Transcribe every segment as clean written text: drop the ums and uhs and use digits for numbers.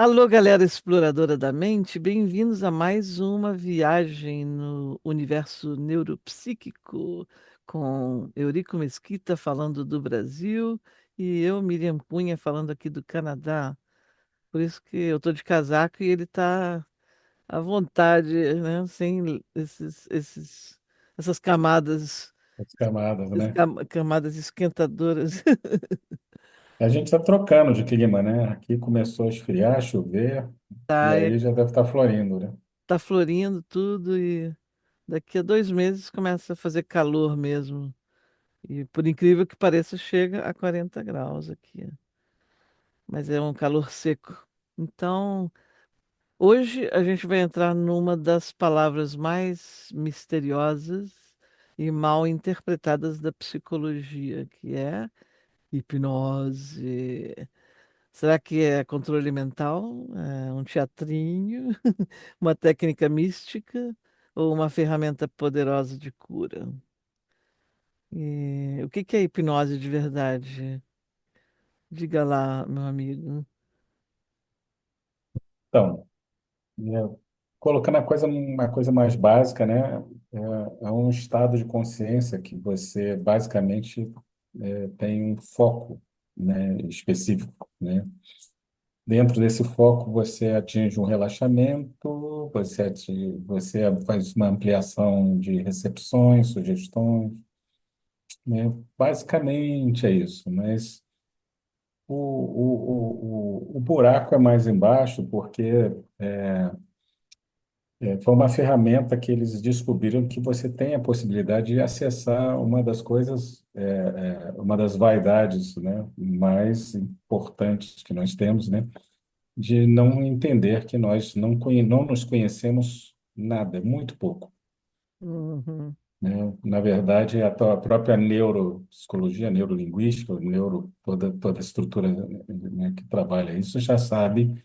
Alô, galera exploradora da mente, bem-vindos a mais uma viagem no universo neuropsíquico com Eurico Mesquita falando do Brasil e eu, Miriam Cunha, falando aqui do Canadá. Por isso que eu tô de casaco e ele tá à vontade, né? Sem essas camadas, As camadas, né? camadas esquentadoras. A gente está trocando de clima, né? Aqui começou a esfriar, chover, e Tá, aí já deve estar florindo, né? tá florindo tudo e daqui a 2 meses começa a fazer calor mesmo. E por incrível que pareça, chega a 40 graus aqui. Mas é um calor seco. Então, hoje a gente vai entrar numa das palavras mais misteriosas e mal interpretadas da psicologia, que é hipnose. Será que é controle mental? É um teatrinho? Uma técnica mística? Ou uma ferramenta poderosa de cura? E o que que é hipnose de verdade? Diga lá, meu amigo. Então, colocando uma coisa mais básica, né? É um estado de consciência que você basicamente tem um foco, né, específico, né? Dentro desse foco, você atinge um relaxamento, você faz uma ampliação de recepções, sugestões, né? Basicamente é isso, mas o buraco é mais embaixo porque foi uma ferramenta que eles descobriram que você tem a possibilidade de acessar uma das coisas, uma das vaidades, né, mais importantes que nós temos, né, de não entender que nós não nos conhecemos nada, muito pouco. Uhum. Né? Na verdade, a própria neuropsicologia, neurolinguística, toda a estrutura, né, que trabalha isso já sabe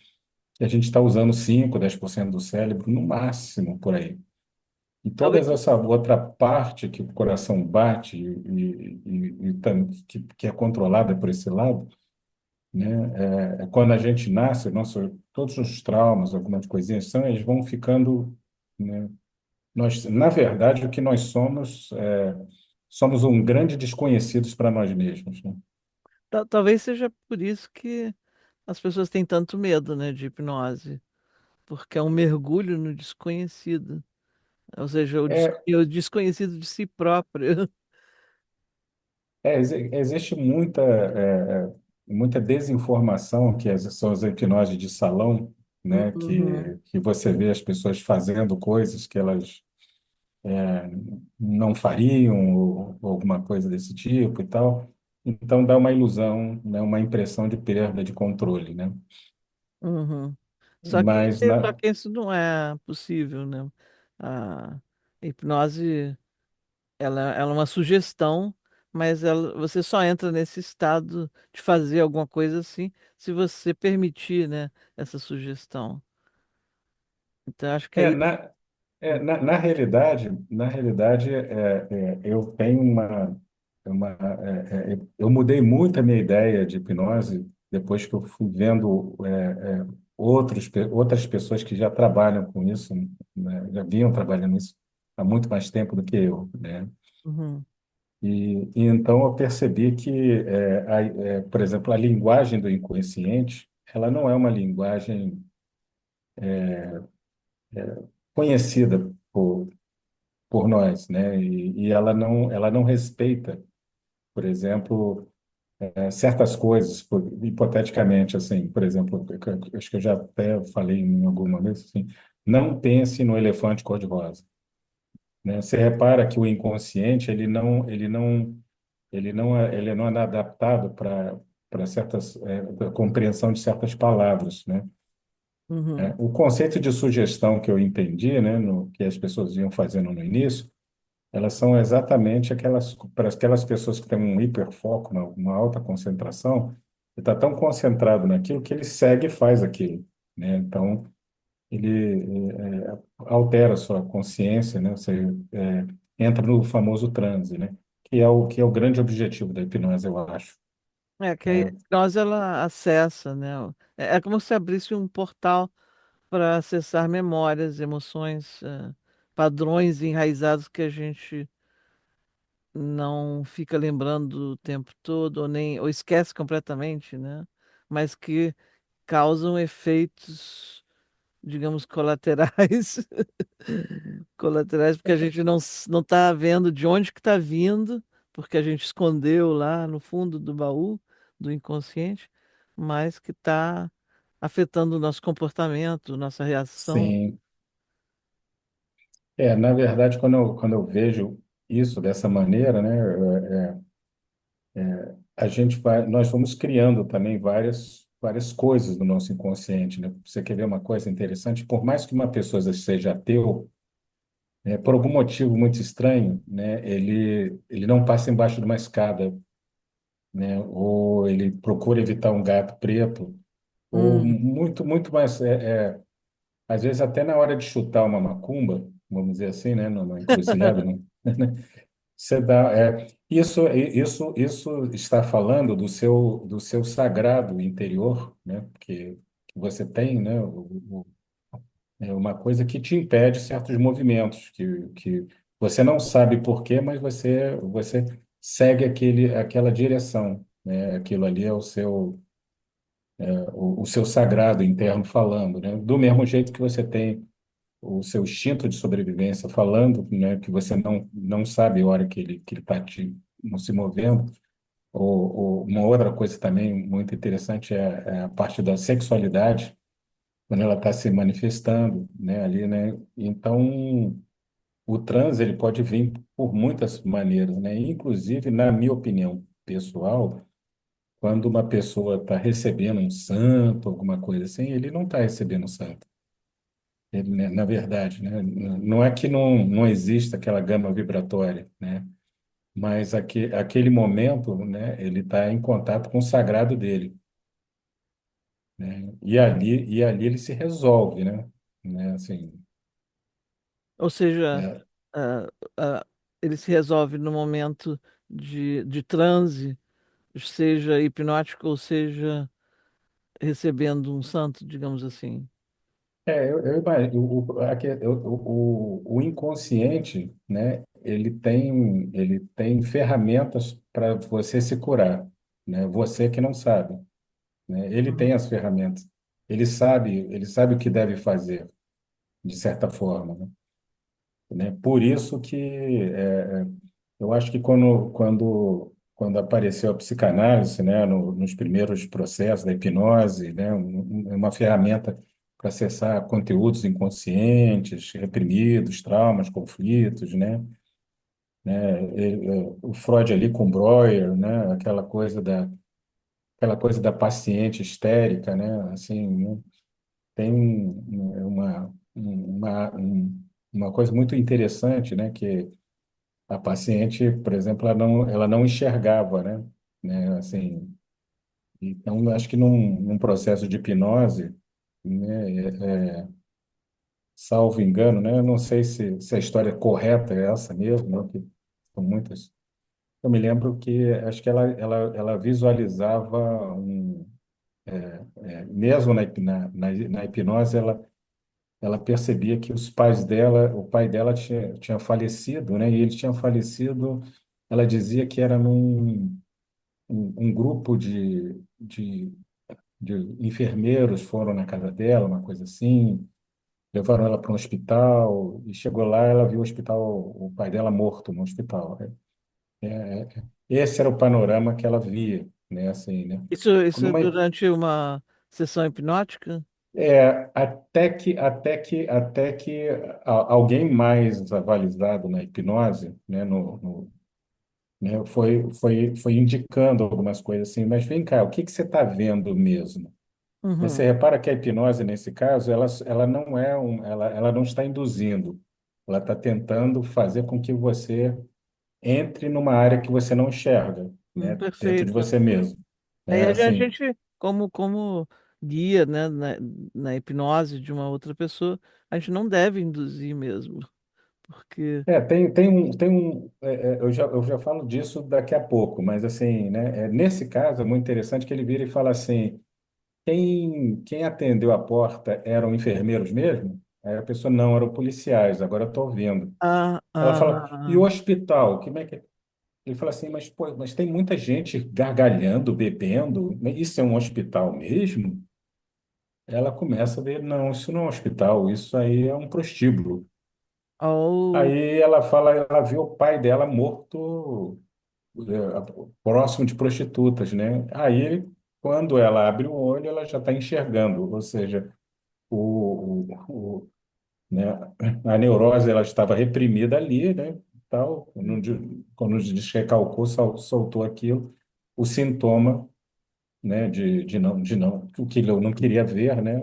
que a gente está usando 5, 10% do cérebro no máximo por aí. E toda Talvez, essa outra parte que o coração bate que é controlada por esse lado, né, é quando a gente nasce, todos os traumas, algumas coisinhas são, eles vão ficando, né, na verdade, o que nós somos um grande desconhecidos para nós mesmos, né? talvez seja por isso que as pessoas têm tanto medo, né, de hipnose, porque é um mergulho no desconhecido, ou seja, É, o desconhecido de si próprio. existe muita desinformação são as hipnoses de salão, né? Uhum, Que você vê as pessoas fazendo coisas que elas não fariam ou alguma coisa desse tipo e tal. Então dá uma ilusão, né? Uma impressão de perda de controle, né? uhum. Mas Só que isso não é possível, né? A hipnose ela é uma sugestão, mas você só entra nesse estado de fazer alguma coisa assim se você permitir, né, essa sugestão. Então, acho que é é, isso. na, na realidade, eu tenho eu mudei muito a minha ideia de hipnose depois que eu fui vendo outras pessoas que já trabalham com isso, né, já vinham trabalhando isso há muito mais tempo do que eu, né? Uhum, E então eu percebi que, por exemplo, a linguagem do inconsciente, ela não é uma linguagem conhecida por nós, né? E ela não respeita, por exemplo, certas coisas, hipoteticamente, assim, por exemplo, acho que eu já até falei em alguma vez, assim, não pense no elefante cor-de-rosa, né? Você repara que o inconsciente, ele não é adaptado para certas, pra compreensão de certas palavras, né? uhum, O conceito de sugestão que eu entendi, né, que as pessoas iam fazendo no início, elas são exatamente para aquelas pessoas que têm um hiperfoco, uma alta concentração, ele está tão concentrado naquilo que ele segue e faz aquilo, né? Então, ele altera a sua consciência, né? Você entra no famoso transe, né? Que é o grande objetivo da hipnose, eu acho. É que a Né? hipnose ela acessa, né? É como se abrisse um portal para acessar memórias, emoções, padrões enraizados que a gente não fica lembrando o tempo todo, ou esquece completamente, né? Mas que causam efeitos, digamos, colaterais, colaterais, porque a gente não está vendo de onde que está vindo, porque a gente escondeu lá no fundo do baú do inconsciente, mas que está afetando o nosso comportamento, nossa reação. Sim. Na verdade, quando eu vejo isso dessa maneira, né, nós vamos criando também várias coisas no nosso inconsciente, né? Você quer ver uma coisa interessante? Por mais que uma pessoa seja ateu, por algum motivo muito estranho, né, ele não passa embaixo de uma escada, né, ou ele procura evitar um gato preto, ou Hum, muito mais, às vezes até na hora de chutar uma macumba, vamos dizer assim, né, numa encruzilhada, né? Você dá, isso está falando do seu sagrado interior, né? Que você tem, né? É uma coisa que te impede certos movimentos, que você não sabe por quê, mas você segue aquela direção, né? Aquilo ali é o seu sagrado interno falando, né? Do mesmo jeito que você tem o seu instinto de sobrevivência falando, né, que você não sabe a hora que ele está se movendo. Ou uma outra coisa também muito interessante é a parte da sexualidade, quando ela está se manifestando, né, ali, né? Então, o transe ele pode vir por muitas maneiras, né? Inclusive, na minha opinião pessoal, quando uma pessoa está recebendo um santo, alguma coisa assim, ele não está recebendo um santo. Ele, né, na verdade, né? Não é que não exista aquela gama vibratória, né? Mas aquele momento, né? Ele está em contato com o sagrado dele, né? E ali ele se resolve, né? Assim, ou seja, é, ah, ele se resolve no momento de transe, seja hipnótico ou seja recebendo um santo, digamos assim. eu imagino, o inconsciente, né? Ele tem ferramentas para você se curar, né? Você que não sabe, né? Ele tem Uhum. as ferramentas. Ele sabe o que deve fazer, de certa forma, né? Por isso que eu acho que quando apareceu a psicanálise, né, nos primeiros processos da hipnose, né, uma ferramenta para acessar conteúdos inconscientes, reprimidos, traumas, conflitos, o Freud ali com Breuer, né, aquela coisa da paciente histérica, né, assim, né, tem uma coisa muito interessante, né, que a paciente, por exemplo, ela não enxergava, assim, então, eu acho que num processo de hipnose, né, salvo engano, né, eu não sei se a história correta é essa mesmo, né, que são muitas. Eu me lembro que acho que ela visualizava mesmo na hipnose, ela percebia que o pai dela tinha falecido, né, e ele tinha falecido, ela dizia que era um grupo de enfermeiros foram na casa dela, uma coisa assim, levaram ela para um hospital e chegou lá, ela viu o pai dela morto no hospital. Esse era o panorama que ela via, né? Assim, né? Isso Numa, durante uma sessão hipnótica? até que alguém mais avalizado na hipnose, né? Né? Foi indicando algumas coisas assim, mas vem cá, o que você está vendo mesmo? Você Uhum. repara que a hipnose, nesse caso, ela não ela não está induzindo, ela está tentando fazer com que você entre numa área que você não enxerga, né, dentro de Perfeito. você mesmo. Aí a Assim, gente, como guia, né, na hipnose de uma outra pessoa, a gente não deve induzir mesmo, porque eu já falo disso daqui a pouco, mas assim, né, nesse caso é muito interessante que ele vira e fala assim, quem atendeu a porta eram enfermeiros mesmo? Aí a pessoa, não, eram policiais, agora eu estou vendo. a, Ela fala, e o a, hospital, como é que... Ele fala assim, mas, pô, mas tem muita gente gargalhando, bebendo, né? Isso é um hospital mesmo? Ela começa a ver, não, isso não é um hospital, isso aí é um prostíbulo. ao, Aí ela fala, ela vê o pai dela morto, próximo de prostitutas, né? Aí, quando ela abre o olho, ela já está enxergando, ou seja, né, a neurose ela estava reprimida ali, né? Tal, quando desrecalcou, soltou aquilo, o sintoma, né, de não, o que eu não queria ver, né?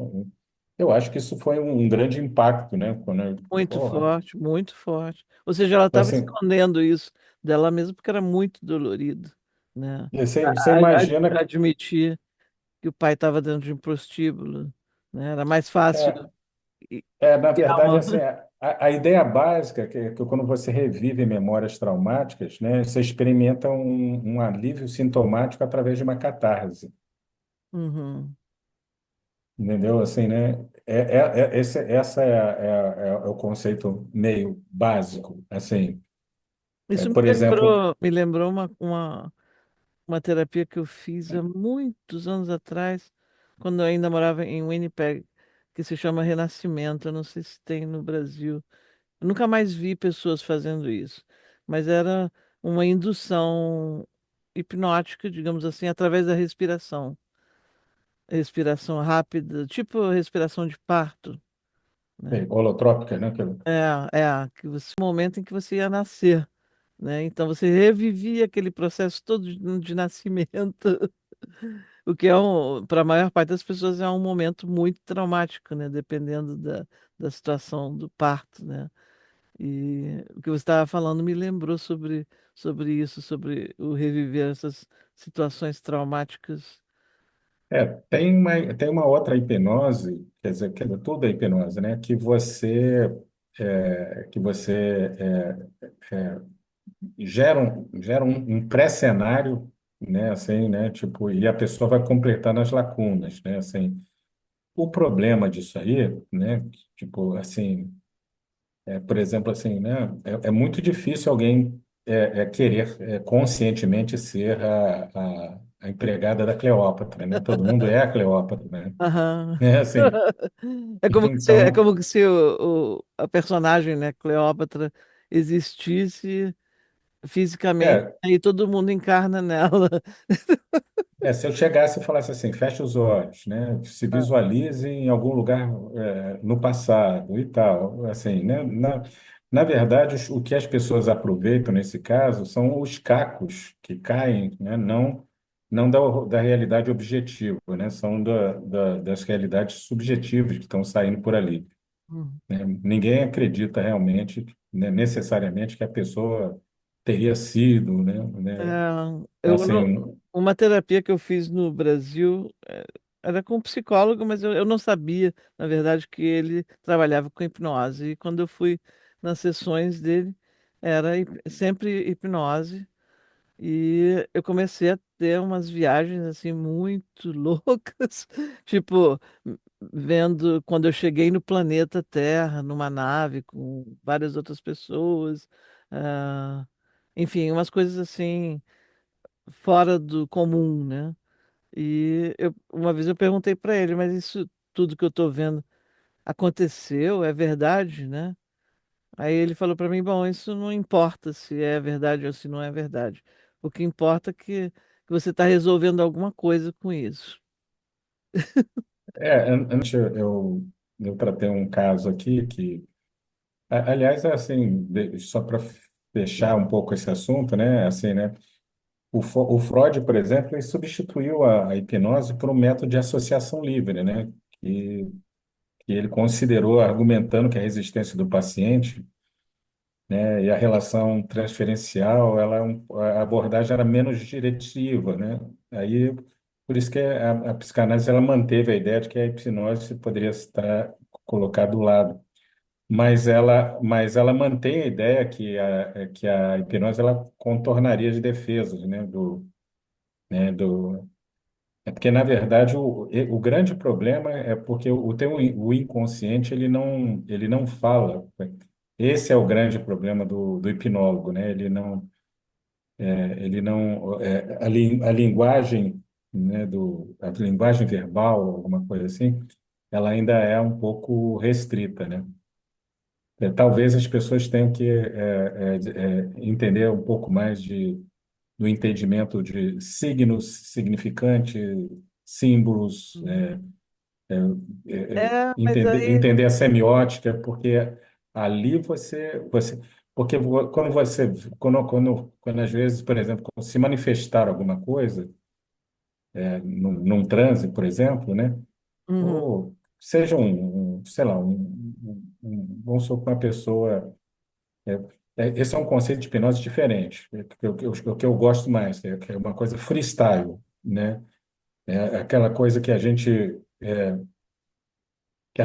Eu acho que isso foi um grande impacto, né? muito Porra, forte, muito forte. Ou seja, ela estava assim, escondendo isso dela mesma porque era muito dolorido, né? você imagina A que admitir que o pai estava dentro de um prostíbulo, né? Era mais fácil é, e- na criar verdade, uma. assim, a ideia básica que quando você revive memórias traumáticas, né, você experimenta um alívio sintomático através de uma catarse. Uhum. Entendeu? Assim, né? Essa é o conceito meio básico. Assim, Isso por exemplo, me lembrou uma terapia que eu fiz há muitos anos atrás, quando eu ainda morava em Winnipeg, que se chama Renascimento. Eu não sei se tem no Brasil. Eu nunca mais vi pessoas fazendo isso, mas era uma indução hipnótica, digamos assim, através da respiração. Respiração rápida, tipo respiração de parto, né? holotrópica, né? Que você, o momento em que você ia nascer, né? Então você revivia aquele processo todo de nascimento, o que é para a maior parte das pessoas é um momento muito traumático, né? Dependendo da situação do parto, né? E o que você estava falando me lembrou sobre isso, sobre o reviver essas situações traumáticas. Tem uma outra hipnose, quer dizer, tudo é hipnose, né? Que você gera um pré-cenário, né? Assim, né? Tipo, e a pessoa vai completando as lacunas, né? Assim, o problema disso aí, né? Tipo, assim, por exemplo, assim, né? É muito difícil alguém querer conscientemente ser a empregada da Cleópatra, né? Todo mundo é a Cleópatra, né? Aham. É assim. É Então, como se a personagem, né, Cleópatra, existisse fisicamente é, e todo mundo encarna nela. se eu chegasse e falasse assim, feche os olhos, né? Se visualize em algum lugar no passado e tal, assim, né? Na verdade, o que as pessoas aproveitam nesse caso são os cacos que caem, né? Não da realidade objetiva, né? São das realidades subjetivas que estão saindo por ali, Hum. né? Ninguém acredita realmente, né, necessariamente que a pessoa teria sido, É, eu assim, não- uma terapia que eu fiz no Brasil era com um psicólogo, mas eu não sabia, na verdade, que ele trabalhava com hipnose. E quando eu fui nas sessões dele, era sempre hipnose. E eu comecei a ter umas viagens assim muito loucas, tipo, vendo quando eu cheguei no planeta Terra, numa nave com várias outras pessoas, ah, enfim, umas coisas assim fora do comum, né? Uma vez eu perguntei para ele, mas isso tudo que eu estou vendo aconteceu, é verdade, né? Aí ele falou para mim, bom, isso não importa se é verdade ou se não é verdade. O que importa é que você está resolvendo alguma coisa com isso. Antes eu tratei um caso aqui que, aliás, é assim, só para fechar um pouco esse assunto, né? Assim, né? O Freud, por exemplo, ele substituiu a hipnose por um método de associação livre, né? Que ele considerou, argumentando que a resistência do paciente, né, e a relação transferencial, a abordagem era menos diretiva, né? Aí, por isso que a psicanálise ela manteve a ideia de que a hipnose poderia estar colocada do lado. mas ela mantém a ideia que a hipnose ela contornaria as defesas, né, é porque, na verdade, o grande problema é porque o inconsciente ele não fala. Esse é o grande problema do hipnólogo, né? A linguagem, né, a linguagem verbal, alguma coisa assim, ela ainda é um pouco restrita, né? Talvez as pessoas tenham que entender um pouco mais do entendimento de signos significantes, símbolos, Uhum. é, É, mas aí. entender a semiótica, porque ali porque quando às vezes, por exemplo, quando se manifestar alguma coisa, num transe, por exemplo, né, Uhum, ou seja sei lá, vamos supor que uma pessoa, esse é um conceito de hipnose diferente, o que eu gosto mais, que é uma coisa freestyle, né, é aquela coisa que a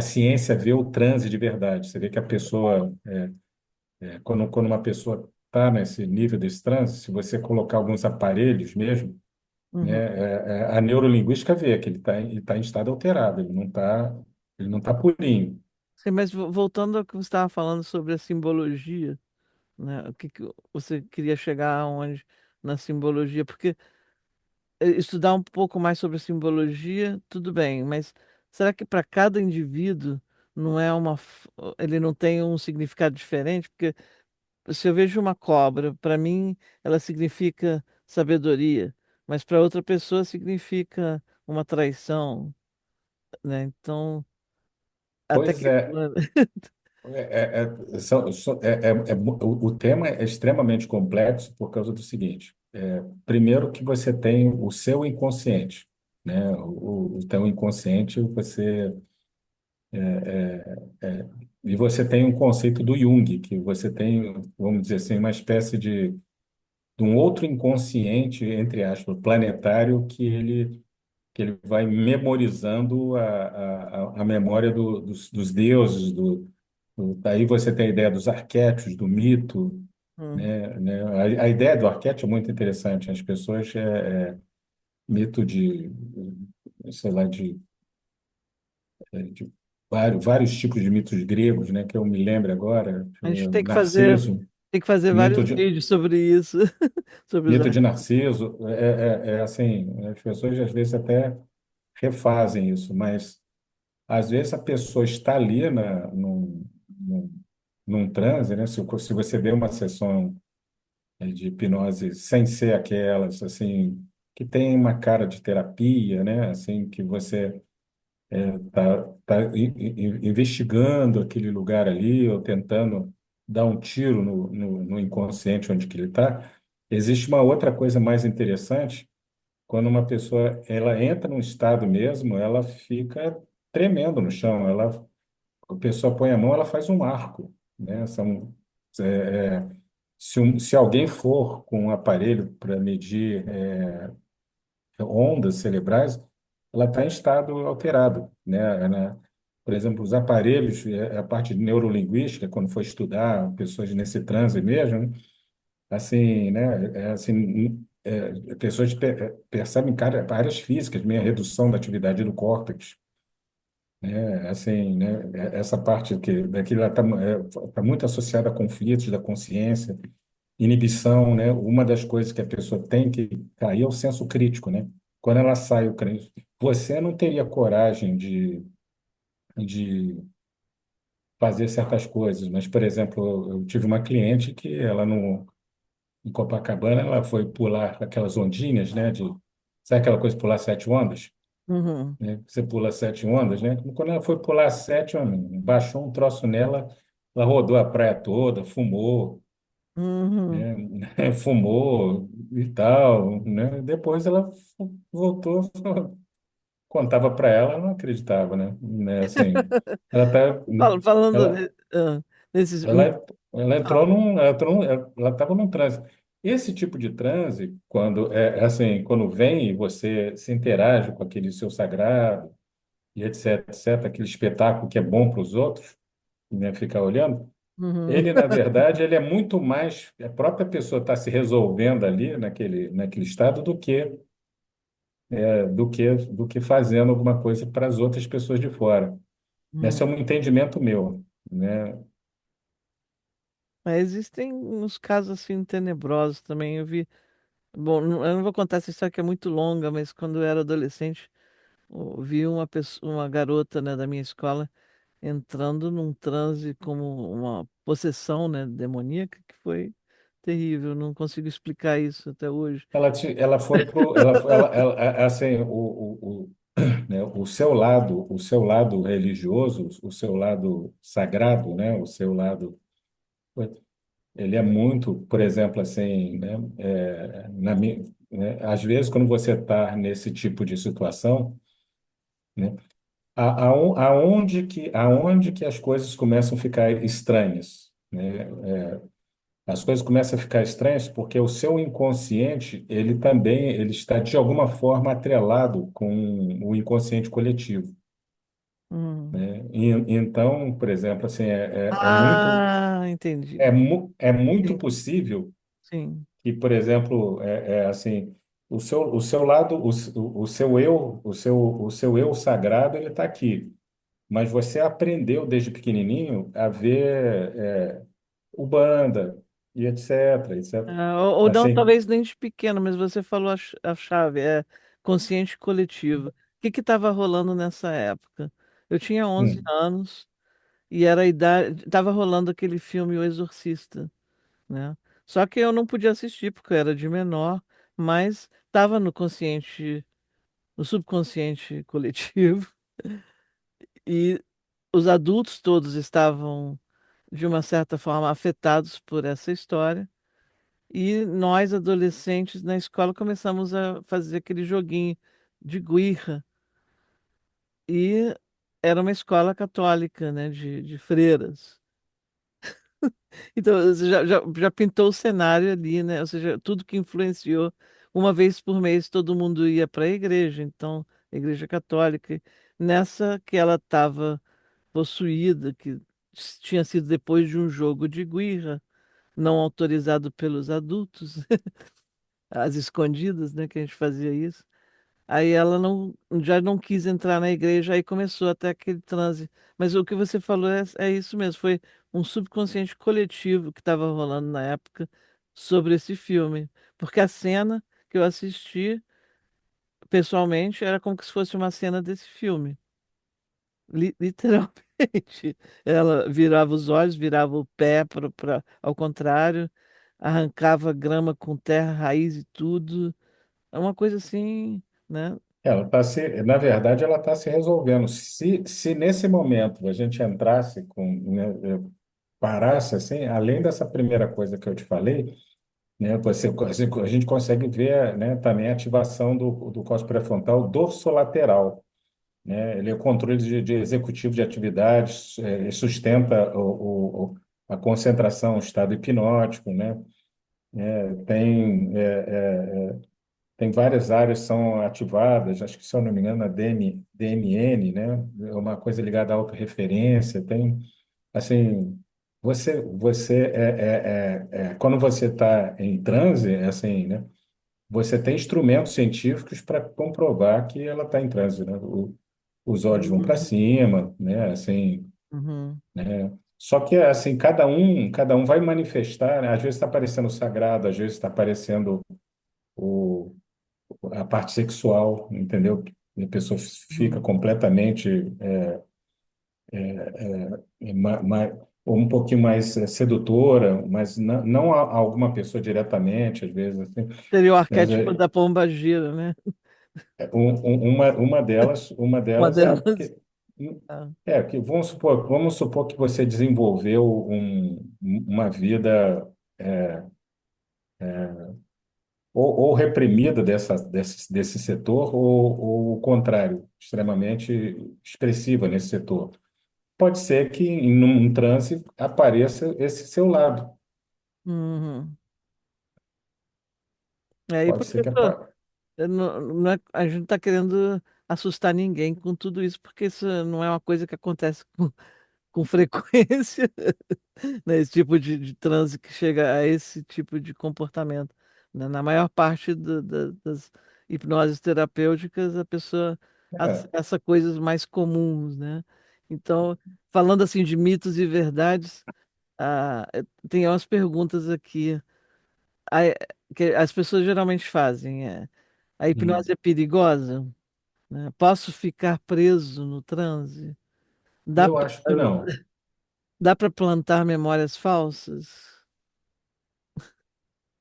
ciência vê o transe de verdade. Você vê que a pessoa, quando uma pessoa está nesse nível desse transe, se você colocar alguns aparelhos mesmo, né, uhum. a neurolinguística vê que ele tá em estado alterado, ele não tá purinho. Sim, mas voltando ao que você estava falando sobre a simbologia, né? O que que você queria chegar aonde na simbologia? Porque estudar um pouco mais sobre simbologia, tudo bem, mas será que para cada indivíduo não é ele não tem um significado diferente? Porque se eu vejo uma cobra, para mim ela significa sabedoria, mas para outra pessoa significa uma traição, né? Então, até Pois que é, o tema é extremamente complexo por causa do seguinte: primeiro que você tem o seu inconsciente, né? O teu inconsciente, e você tem um conceito do Jung, que você tem, vamos dizer assim, uma espécie de um outro inconsciente, entre aspas, planetário, que ele vai memorizando a memória dos deuses, daí você tem a ideia dos arquétipos, do mito, hum, né? A ideia do arquétipo é muito interessante. As pessoas, mito sei lá, de vários tipos de mitos gregos, né? Que eu me lembro agora, a gente Narciso, tem que fazer mito vários de, vídeos sobre isso, sobre os mito de arquivos. Narciso, é assim, as pessoas às vezes até refazem isso, mas às vezes a pessoa está ali num transe, né? Se você vê uma sessão de hipnose sem ser aquelas, assim, que tem uma cara de terapia, né? Assim, que você tá investigando aquele lugar ali ou tentando dar um tiro no inconsciente onde que ele está. Existe uma outra coisa mais interessante, quando uma pessoa ela entra num estado mesmo, ela fica tremendo no chão, a pessoa põe a mão, ela faz um arco, né? É, é, se alguém for com um aparelho para medir ondas cerebrais, ela está em estado alterado, né? Por exemplo, os aparelhos, a parte de neurolinguística, quando for estudar pessoas nesse transe mesmo, né? Assim, né? Assim, pessoas percebem áreas físicas, meio redução da atividade do córtex, né? Assim, né? Essa parte daquilo está muito associada a conflitos da consciência, inibição, né? Uma das coisas que a pessoa tem que cair é o senso crítico, né? Quando ela sai o crente, você não teria coragem de fazer certas coisas, mas, por exemplo, eu tive uma cliente que ela no em Copacabana, ela foi pular aquelas ondinhas, né? Sabe aquela coisa de pular 7 ondas? Uhum, Né? Você pula 7 ondas, né? Quando ela foi pular sete, baixou um troço nela, ela rodou a praia toda, fumou, uhum. né? Fumou e tal, né? Depois ela voltou, contava para ela, ela não acreditava, né? Assim, ela tá, Falando ela, nesses. ela entrou Fala. ela estava num transe. Esse tipo de transe, quando assim, quando vem e você se interage com aquele seu sagrado e etc, etc, aquele espetáculo que é bom para os outros, né, ficar olhando. Uhum. Ele, na verdade, ele é muito mais, a própria pessoa está se resolvendo ali naquele estado do que fazendo alguma coisa para as outras pessoas de fora. Esse é Uhum. um entendimento meu, né? Mas existem uns casos assim tenebrosos também. Eu vi. Bom, eu não vou contar essa história que é muito longa, mas quando eu era adolescente, eu vi uma pessoa, uma garota, né, da minha escola entrando num transe como uma possessão, né, demoníaca, que foi terrível. Não consigo explicar isso até hoje. Ela foi pro, assim, né, o seu lado religioso, o seu lado sagrado, né, o seu lado, ele é muito, por exemplo, assim, né, né, às vezes quando você está nesse tipo de situação, né, aonde que as coisas começam a ficar estranhas, né? As coisas começam a ficar estranhas porque o seu inconsciente, ele está de alguma forma atrelado com o inconsciente coletivo, Hum. né? Então, por exemplo, assim, Ah, entendi. é muito Sim, possível sim. que, por exemplo, assim, o seu lado, o seu eu sagrado, ele está aqui, mas você aprendeu desde pequenininho a ver Umbanda e etc, etc. Ah, ou não, Assim, talvez nem de pequeno, mas você falou a chave, é consciente coletivo. O que estava rolando nessa época? Eu tinha 11 hum, anos e era a idade, estava rolando aquele filme O Exorcista, né? Só que eu não podia assistir porque eu era de menor, mas estava no consciente, no subconsciente coletivo e os adultos todos estavam de uma certa forma afetados por essa história. E nós, adolescentes, na escola, começamos a fazer aquele joguinho de guirra. E era uma escola católica, né, de freiras. Então, você já pintou o cenário ali, né? Ou seja, tudo que influenciou. Uma vez por mês, todo mundo ia para a igreja, então, a igreja católica. Nessa que ela estava possuída, que tinha sido depois de um jogo de guirra, não autorizado pelos adultos, às escondidas, né, que a gente fazia isso. Aí ela não, já não quis entrar na igreja, aí começou até aquele transe. Mas o que você falou é isso mesmo, foi um subconsciente coletivo que estava rolando na época sobre esse filme. Porque a cena que eu assisti, pessoalmente, era como se fosse uma cena desse filme. Literalmente. Ela virava os olhos, virava o pé ao contrário, arrancava grama com terra, raiz e tudo. É uma coisa assim, né? na verdade, ela está se resolvendo. Se nesse momento a gente entrasse né, parasse assim, além dessa primeira coisa que eu te falei, né, a gente consegue ver, né, também a ativação do córtex pré-frontal dorsolateral, né? Ele é o controle de executivo de atividades, sustenta a concentração, o estado hipnótico, né? Tem várias áreas que são ativadas, acho que, se eu não me engano, a DMN, né? É uma coisa ligada à autorreferência. Tem, assim, quando você está em transe, assim, né? Você tem instrumentos científicos para comprovar que ela está em transe, né? Os olhos vão para Uhum. cima, né? Assim, Uhum. né? Só que, assim, cada um vai manifestar, né? Às vezes está aparecendo o sagrado, às vezes está aparecendo o a parte sexual, entendeu? A pessoa fica Uhum. completamente ou um pouquinho mais sedutora, mas não a alguma pessoa diretamente, às vezes, assim. Seria o Mas arquétipo da pomba gira, né? uma delas Uma é delas. porque Ah. que vamos supor que você desenvolveu uma vida ou reprimida desse setor, ou o contrário, extremamente expressiva nesse setor. Pode ser que em um transe apareça esse seu lado. Uhum. Aí, Pode ser que professor, apa... a gente não está querendo assustar ninguém com tudo isso, porque isso não é uma coisa que acontece com frequência, né, esse tipo de transe que chega a esse tipo de comportamento, né? Na maior parte das hipnoses terapêuticas, a pessoa É, acessa coisas mais comuns, né? Então, falando assim de mitos e verdades, tem umas perguntas aqui a- que as pessoas geralmente fazem. A hipnose hum. é perigosa? Né? Posso ficar preso no transe? Dá Eu acho que não. dá para plantar memórias falsas?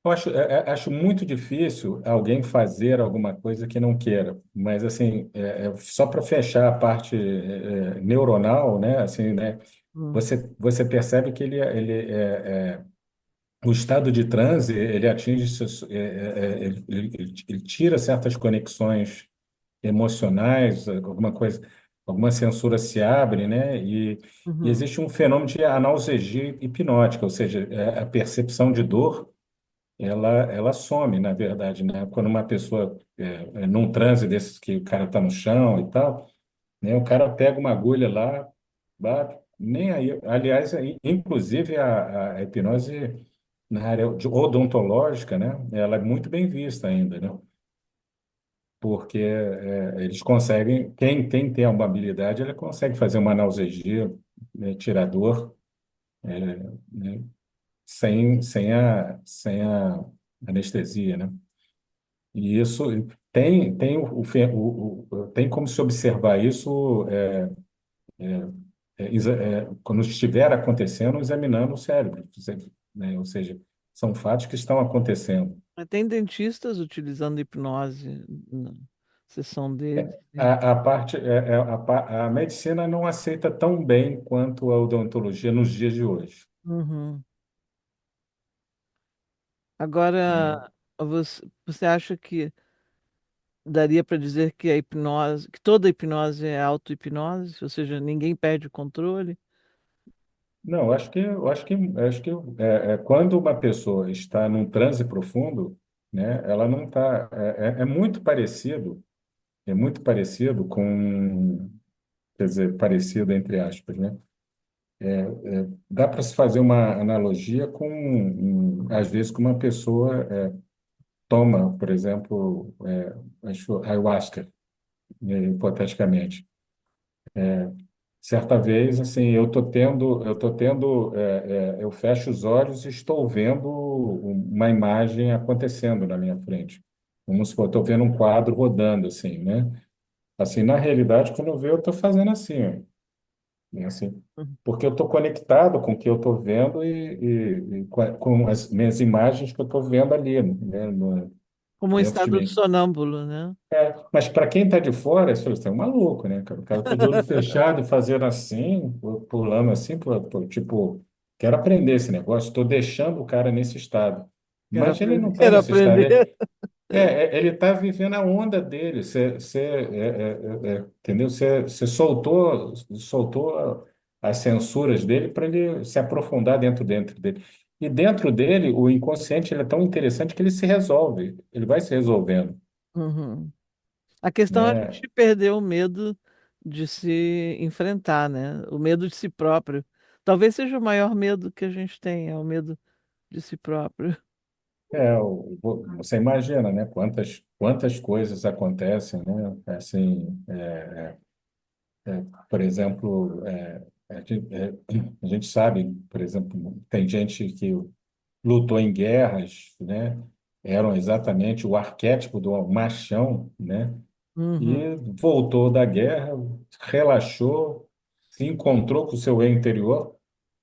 Eu acho, acho muito difícil alguém fazer alguma coisa que não queira, mas assim, só para fechar a parte neuronal, né? Assim, né? Hum, Você percebe que o estado de transe ele atinge, ele tira certas conexões emocionais, alguma coisa, alguma censura se abre, né? E uhum, existe um fenômeno de analgesia hipnótica, ou seja, a percepção de dor ela some, na verdade, né? Quando uma pessoa num transe desses que o cara está no chão e tal, né? O cara pega uma agulha lá, bate, nem aí. Aliás, inclusive a hipnose na área odontológica, né? Ela é muito bem vista ainda, né? Porque eles conseguem, quem tem uma habilidade, ele consegue fazer uma analgesia, né? Tirar dor, né? Sem a anestesia, né? E isso tem tem como se observar isso quando estiver acontecendo, examinando o cérebro, né? Ou seja, são fatos que estão acontecendo. tem dentistas utilizando hipnose na sessão deles. A parte a medicina não aceita tão bem quanto a odontologia nos dias de hoje, Uhum. né? Agora, você acha que daria para dizer que a hipnose, que toda hipnose é auto-hipnose, ou seja, ninguém perde o controle? Não, eu acho que quando uma pessoa está num transe profundo, né, ela não está. É muito parecido com, quer dizer, parecido entre aspas, né? Dá para se fazer uma analogia com, às vezes, com uma pessoa toma, por exemplo, acho, ayahuasca, né, hipoteticamente. Certa vez, assim, eu fecho os olhos e estou vendo uma imagem acontecendo na minha frente. Como se eu estou vendo um quadro rodando, assim, né? Assim, na realidade, quando eu vejo, eu estou fazendo assim, ó, né, assim, Uhum. porque eu estou conectado com o que eu estou vendo e com as minhas imagens que eu estou vendo ali, né, Como um dentro de estado de mim. sonâmbulo, né? Mas para quem está de fora, você é um maluco, né, cara? O cara tá de olho fechado e fazendo assim, pulando assim, tipo, quero aprender esse negócio, estou deixando o cara nesse estado. Quero Mas ele aprender. não está Quero nesse estado. aprender. Ele está vivendo a onda dele. Entendeu? Você soltou as censuras dele para ele se aprofundar dentro dele. E dentro dele, o inconsciente ele é tão interessante que ele se resolve. Ele vai se resolvendo, Uhum. A questão é a né? gente perder o medo de se enfrentar, né? O medo de si próprio. Talvez seja o maior medo que a gente tem, é o medo de si próprio. Você imagina, né? Quantas coisas acontecem, né? Assim, por exemplo, a gente sabe, por exemplo, tem gente que lutou em guerras, né? Eram exatamente o arquétipo do machão, né? E Uhum, voltou da guerra, relaxou, se encontrou com o seu eu interior,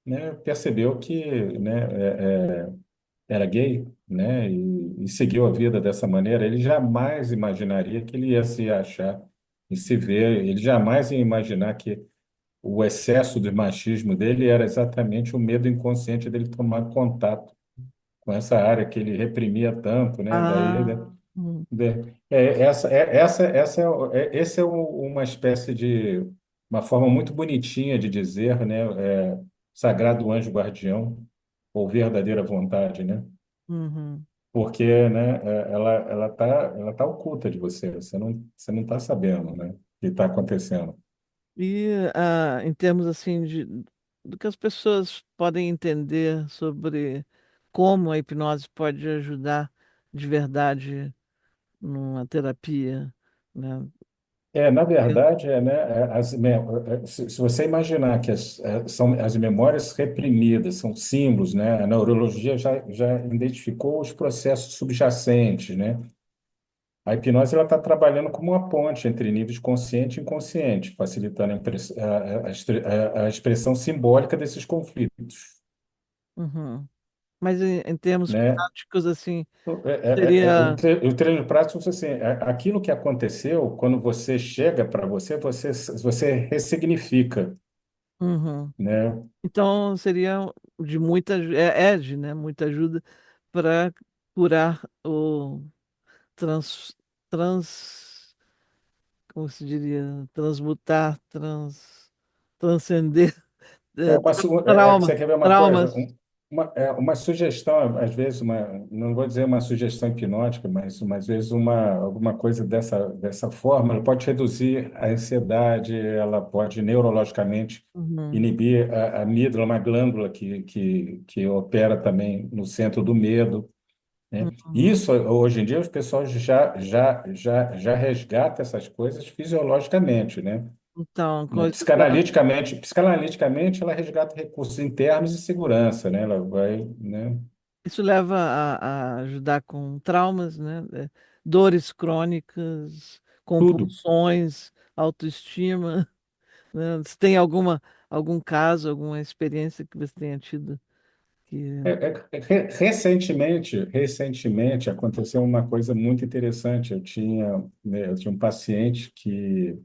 né? Percebeu que, né, era gay, né? E seguiu a vida dessa maneira. Ele jamais imaginaria que ele ia se achar e se ver. Ele jamais ia imaginar que o excesso do machismo dele era exatamente o medo inconsciente dele tomar contato com essa área que ele reprimia tanto, né? Daí, né? ah, uhum, Esse é uma espécie de uma forma muito bonitinha de dizer, né? Sagrado anjo guardião ou verdadeira vontade, né? uhum. Porque, né? Ela tá oculta de você. Você não está sabendo, né? O que está acontecendo. E em termos assim do que as pessoas podem entender sobre como a hipnose pode ajudar de verdade numa terapia, né? Na verdade, né, se você imaginar que são as memórias reprimidas, são símbolos, né, a neurologia já identificou os processos subjacentes, né? A hipnose ela está trabalhando como uma ponte entre níveis consciente e inconsciente, facilitando a expressão simbólica desses conflitos, Uhum. Mas em termos né? práticos, assim, seria. O treino prático, assim, aquilo que aconteceu, quando você chega para você ressignifica, Uhum. né? Então seria de muita né? Muita ajuda para curar o trans, trans, como se diria, transmutar, transcender Você trauma, quer ver uma coisa? traumas. Uma sugestão, às vezes, não vou dizer uma sugestão hipnótica, mas às vezes alguma coisa dessa forma, ela pode reduzir a ansiedade, ela pode neurologicamente Uhum. inibir a amígdala, uma glândula que opera também no centro do medo, né? Uhum. Isso, hoje em dia, os pessoal já resgata essas coisas fisiologicamente, né? Então, Né? Psicanaliticamente, ela resgata recursos internos e segurança, né? Ela vai, né? isso leva a ajudar com traumas, né? Dores crônicas, Tudo. compulsões, autoestima, né? Se tem algum caso, alguma experiência que você tenha tido que. Recentemente aconteceu uma coisa muito interessante. Eu tinha um paciente que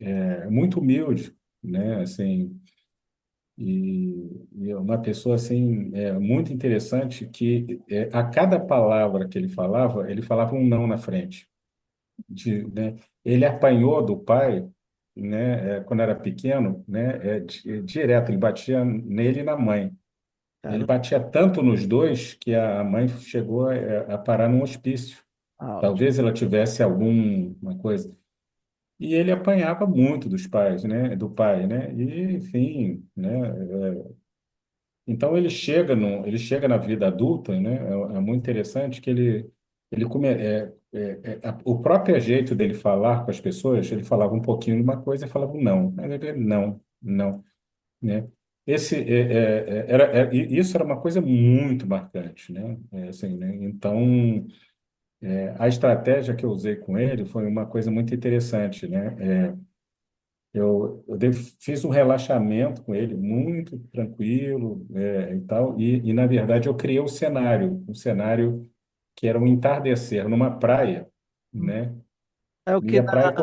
é muito humilde, né? Assim, e uma pessoa assim muito interessante que a cada palavra que ele falava um não na frente. Né? Ele apanhou do pai, né, quando era pequeno, né, direto, ele batia nele e na mãe. Ele Cara, batia tanto nos dois que a mãe chegou a parar num hospício. ouch. Talvez ela tivesse alguma coisa. E ele apanhava muito dos pais, né, do pai, né? E, enfim, né? Então ele chega na vida adulta, né? É muito interessante que o próprio jeito dele falar com as pessoas, ele falava um pouquinho de uma coisa e falava um não. Aí ele, não, não, né? Isso era uma coisa muito marcante, né? Assim, né? Então, a estratégia que eu usei com ele foi uma coisa muito interessante, né? Fiz um relaxamento com ele, muito tranquilo, e tal, na verdade, eu criei um cenário que era um entardecer numa praia, né? É o E que a praia,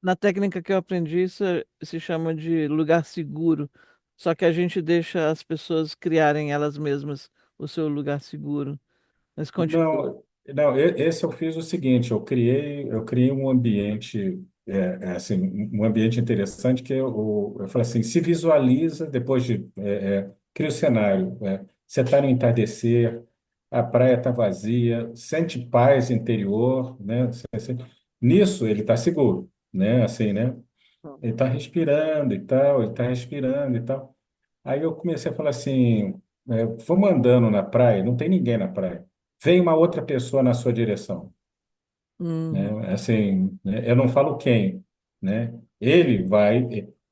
na técnica que eu aprendi, isso se chama de lugar seguro. Só que a gente deixa as pessoas criarem elas mesmas o seu lugar seguro. Mas continua. não, esse eu fiz o seguinte, eu criei um ambiente, assim, um ambiente interessante que eu falei assim, se visualiza depois cria o cenário, você está no entardecer, a praia está vazia, sente paz interior, né? Nisso ele está seguro, né? Assim, né? Ele está respirando e tal, ele está respirando e tal. Aí eu comecei a falar assim, vamos andando na praia, não tem ninguém na praia. Vem uma outra pessoa na sua direção, Uhum, né? Assim, né? Eu não falo quem, né?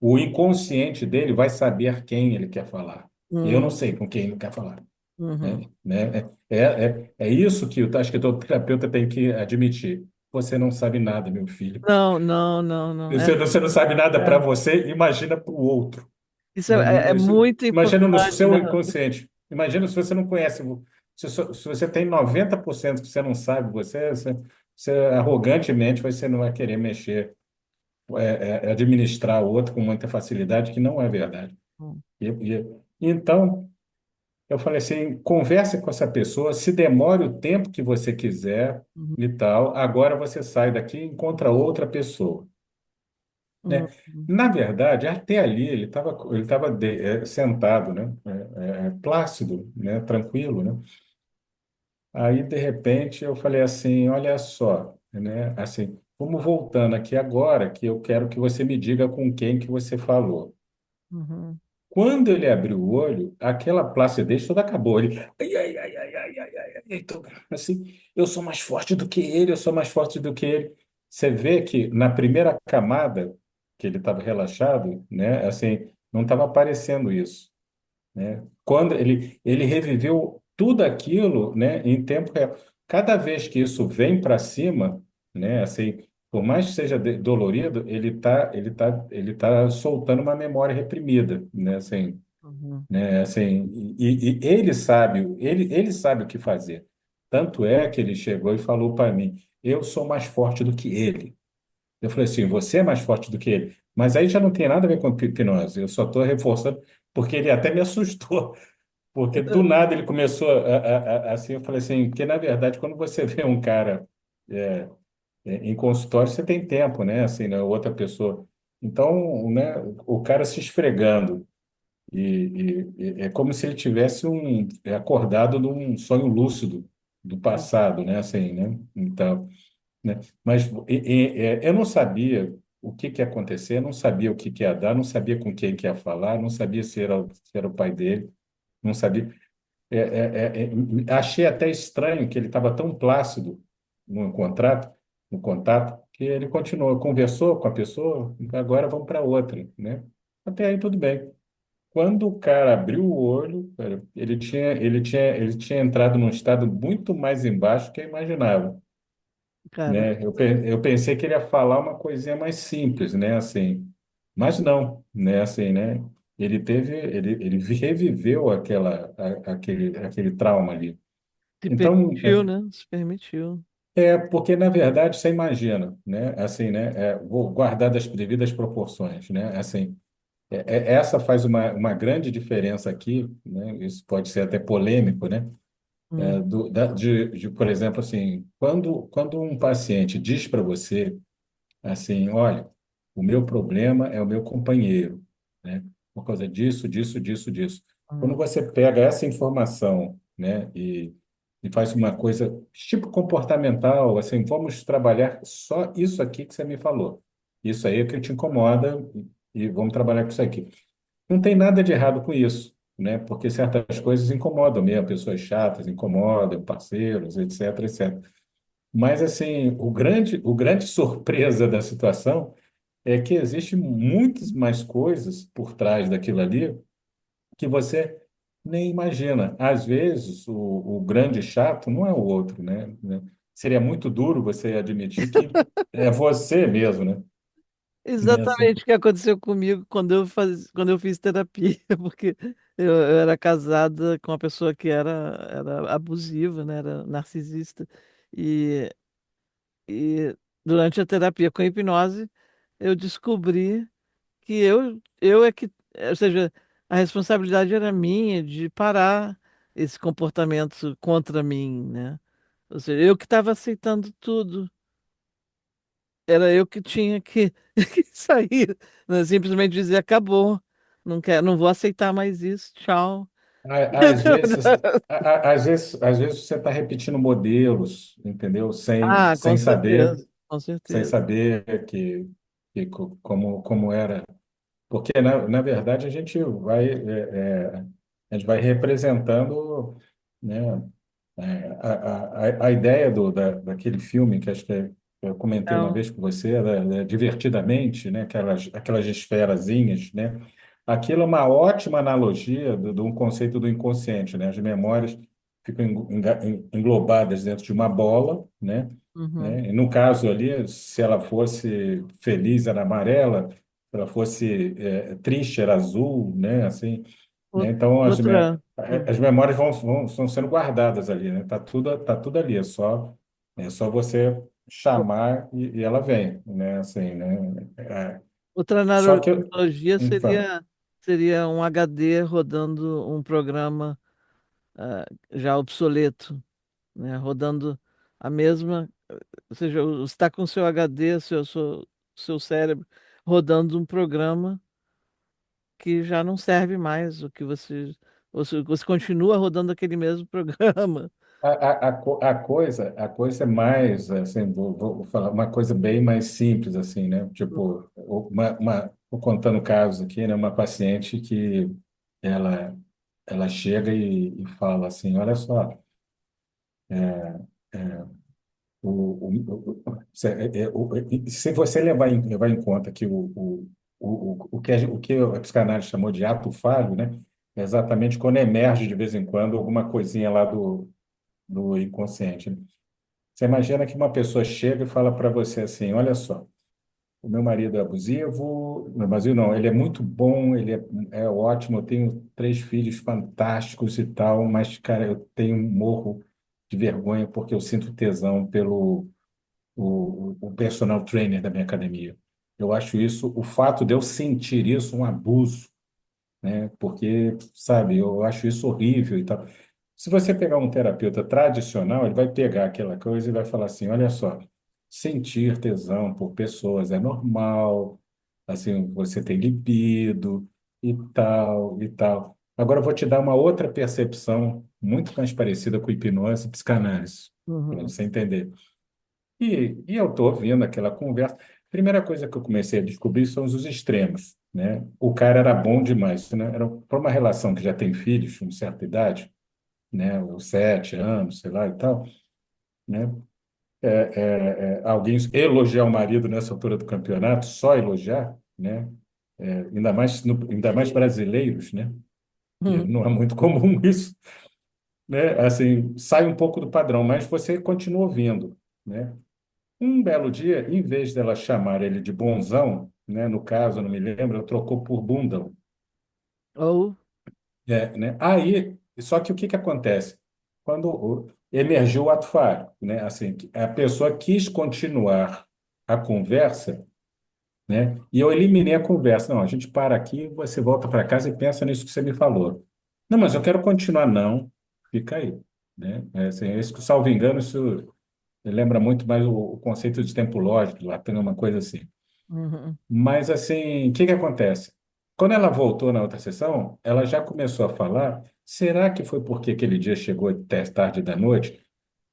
O inconsciente dele vai saber quem ele quer falar. Eu uhum, não sei com quem ele quer falar, uhum. né? É isso que eu acho que todo terapeuta tem que admitir. Você não sabe nada, meu filho. Não, não, não, não. Você não sabe nada para É. você, imagina para o outro. Isso Né? é muito Imagina no importante, seu né? inconsciente. Imagina se você não conhece, se você tem 90% que você não sabe, você arrogantemente você não vai querer mexer, administrar o outro com muita facilidade, que não é verdade. Então, eu falei assim, converse com essa pessoa, se demore o tempo que você quiser Uhum, e tal, agora você sai daqui e encontra outra pessoa, uhum, né? Na verdade, até ali ele tava sentado, né? Plácido, né? Tranquilo, né? Aí, de repente, eu falei assim, olha só, né? Assim, vamos voltando aqui agora, que eu quero que você me diga com quem que você falou. uhum. Quando ele abriu o olho, aquela placidez toda acabou. Ele, ai, ai, ai, ai, ai, ai, ai, ai, então, assim, eu sou mais forte do que ele, eu sou mais forte do que ele. Você vê que na primeira camada que ele estava relaxado, né, assim, não estava aparecendo isso, né? Quando ele reviveu tudo aquilo, né, em tempo real. Cada vez que isso vem para cima, né, assim, por mais que seja dolorido, ele tá soltando uma memória reprimida, né, assim, Uhum. e ele sabe o que fazer. Tanto é que ele chegou e falou para mim, eu sou mais forte do que ele. Eu falei assim, você é mais forte do que ele. Mas aí já não tem nada a ver com hipnose. Eu só estou reforçando, porque ele até me assustou. Porque do nada ele começou assim, eu falei assim, porque na verdade, quando você vê um cara é, em consultório, você tem tempo, né? Assim, né? Outra pessoa. Então, né, o cara se esfregando. É como se ele tivesse acordado num sonho lúcido do passado, né? Assim, né? Então, né? Mas eu não sabia o que que ia acontecer, eu não sabia o que que ia dar, não sabia com quem que ia falar, não sabia se era o pai dele, não sabia. Achei até estranho que ele estava tão plácido no contrato, no contato, que ele continuou, conversou com a pessoa, agora vamos para outra, né? Até aí tudo bem. Quando o cara abriu o olho, cara, ele tinha entrado num estado muito mais embaixo que eu imaginava, Cara, né? Eu pensei que ele ia falar uma coisinha mais simples, né? Assim, mas não, né? Assim, né? Ele reviveu aquele trauma ali. te Então, permitiu, né? Se permitiu. porque na verdade você imagina, né? Assim, né? Vou guardar das devidas proporções, né? Assim, essa faz uma grande diferença aqui, né? Isso pode ser até polêmico, né? Hum, Por exemplo, assim, quando um paciente diz para você assim, olha, o meu problema é o meu companheiro, né? Por causa disso, disso, disso, disso. Quando hum. você pega essa informação, né, e faz uma coisa tipo comportamental, assim, vamos trabalhar só isso aqui que você me falou. Isso aí é que te incomoda e vamos trabalhar com isso aqui. Não tem nada de errado com isso, né? Porque certas coisas incomodam mesmo, pessoas chatas incomodam, parceiros, etc, etc. Mas assim, o grande surpresa da situação é que existe muitas mais coisas por trás daquilo ali que você nem imagina. Às vezes, o grande chato não é o outro, né? Seria muito duro você admitir que é você mesmo, né? Assim, Exatamente o que aconteceu comigo quando eu fiz terapia, porque eu era casada com uma pessoa que era abusiva, né? Era narcisista. E, e durante a terapia com hipnose, eu descobri que eu é que, ou seja, a responsabilidade era minha de parar esse comportamento contra mim, né? Ou seja, eu que estava aceitando tudo. Era eu que tinha que, que sair, né? Simplesmente dizer acabou, não quero, não vou aceitar mais isso, tchau. às vezes você está repetindo modelos, entendeu? Sem, Ah, com sem saber, certeza, com sem certeza. saber como era. Porque, na verdade, a gente vai representando, né, a ideia daquele filme, que acho que eu comentei É uma um- vez com você, Divertidamente, né, aquelas esferazinhas, né? Aquilo é uma ótima analogia de um conceito do inconsciente, né? As memórias ficam englobadas dentro de uma bola, né? Uhum. E no caso ali, se ela fosse feliz, era amarela, se ela fosse triste, era azul, né? Assim, né? Então, Outra, as memórias estão sendo guardadas ali, né? Tá tudo ali, é só você chamar e ela vem, né? Assim, né? outra Só que analogia fala, seria um HD rodando um programa já obsoleto, né? Rodando a mesma, ou seja, você está com o seu HD, seu cérebro, rodando um programa que já não serve mais, o que você continua rodando aquele mesmo programa. a coisa é mais, assim, vou falar uma coisa bem mais simples, assim, né? Tipo, Vou contando casos aqui, né? Uma paciente que ela, ela chega e fala assim, olha só, se você levar em conta que o que a psicanálise chamou de ato falho, né? É exatamente quando emerge de vez em quando alguma coisinha lá do inconsciente, né? Você imagina que uma pessoa chega e fala para você assim, olha só, o meu marido é abusivo, não, abusivo não, ele é muito bom, é ótimo, eu tenho 3 filhos fantásticos e tal, mas, cara, eu tenho um morro de vergonha porque eu sinto tesão pelo o personal trainer da minha academia. Eu acho isso, o fato de eu sentir isso um abuso, né? Porque, sabe, eu acho isso horrível e tal. Se você pegar um terapeuta tradicional, ele vai pegar aquela coisa e vai falar assim: olha só, sentir tesão por pessoas é normal, assim, você tem libido e tal, e tal. Agora eu vou te dar uma outra percepção muito mais parecida com hipnose e psicanálise, para Uhum. você entender. E eu estou ouvindo aquela conversa. Primeira coisa que eu comecei a descobrir são os extremos, né? O cara era bom demais, né? Era para uma relação que já tem filhos, com certa idade, né? Os 7 anos, sei lá e tal, né? Alguém elogiar o marido nessa altura do campeonato, só elogiar, né? Ainda mais, ainda mais brasileiros, né? E Uhum. não é muito comum isso, né? Assim, sai um pouco do padrão, mas você continua ouvindo, né? Um belo dia, em vez dela chamar ele de bonzão, né? No caso, eu não me lembro, ela trocou por bundão. Ou, Né? Aí, só que o que que acontece? Quando emergiu o ato falho, né? Assim, a pessoa quis continuar a conversa, né? E eu eliminei a conversa. Não, a gente para aqui, você volta para casa e pensa nisso que você me falou. Não, mas eu quero continuar. Não, fica aí, né? Assim, isso, salvo engano, isso lembra muito mais o conceito de tempo lógico, Lacan, uma coisa assim. uhum. Mas, assim, o que que acontece? Quando ela voltou na outra sessão, ela já começou a falar: será que foi porque aquele dia chegou até tarde da noite?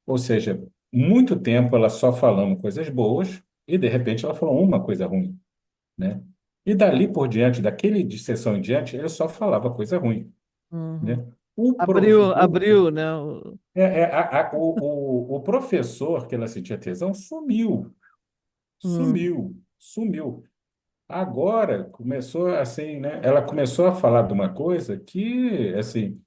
Ou seja, muito tempo ela só falando coisas boas e, de repente, ela falou uma coisa ruim, né? E dali por diante, daquele de sessão em diante, ele só falava coisa ruim, Uhum. né? O, prof, Abriu, né? o professor que ela sentia tesão sumiu, Uhum. sumiu. Agora começou assim, né? Ela começou a falar de uma coisa que, assim,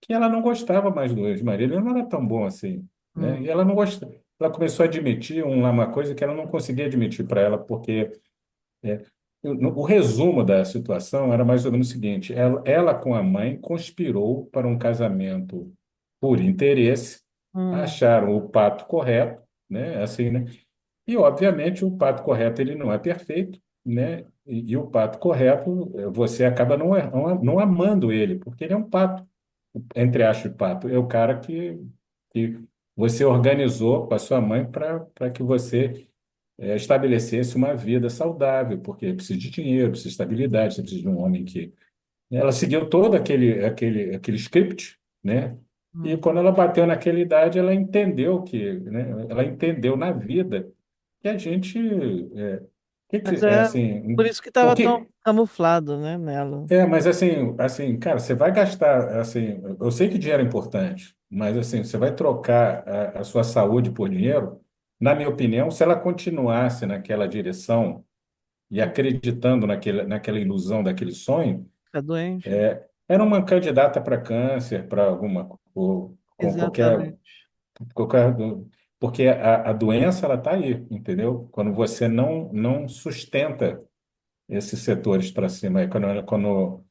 que ela não gostava mais do ex-marido, ele não era tão bom assim, né? Uhum. E ela não gostava, ela começou a admitir uma coisa que ela não conseguia admitir para ela, porque o resumo da situação era mais ou menos o seguinte: ela com a mãe conspirou para um casamento por interesse, Uhum. acharam o pato correto, né? Assim, né? E, obviamente, o pato correto ele não é perfeito, né? E o pato correto, você acaba não amando ele, porque ele é um pato, entre aspas, pato. É o cara que você organizou com a sua mãe para que você estabelecesse uma vida saudável, porque precisa de dinheiro, precisa de estabilidade, você precisa de um homem que... Ela seguiu todo aquele script, né? E Uhum. quando ela bateu naquela idade, ela entendeu né? Ela entendeu na vida que a gente Mas é é por assim, isso que o estava tão que camuflado, né, nela. mas assim, cara, você vai gastar assim, eu sei que dinheiro é importante, mas assim, você vai trocar a sua saúde por dinheiro? Na minha opinião, se ela continuasse naquela direção e acreditando naquela ilusão daquele sonho, Fica doente. era uma candidata para câncer, para alguma com Exatamente. qualquer porque a doença ela está aí, entendeu? Quando você não sustenta esses setores para cima, é quando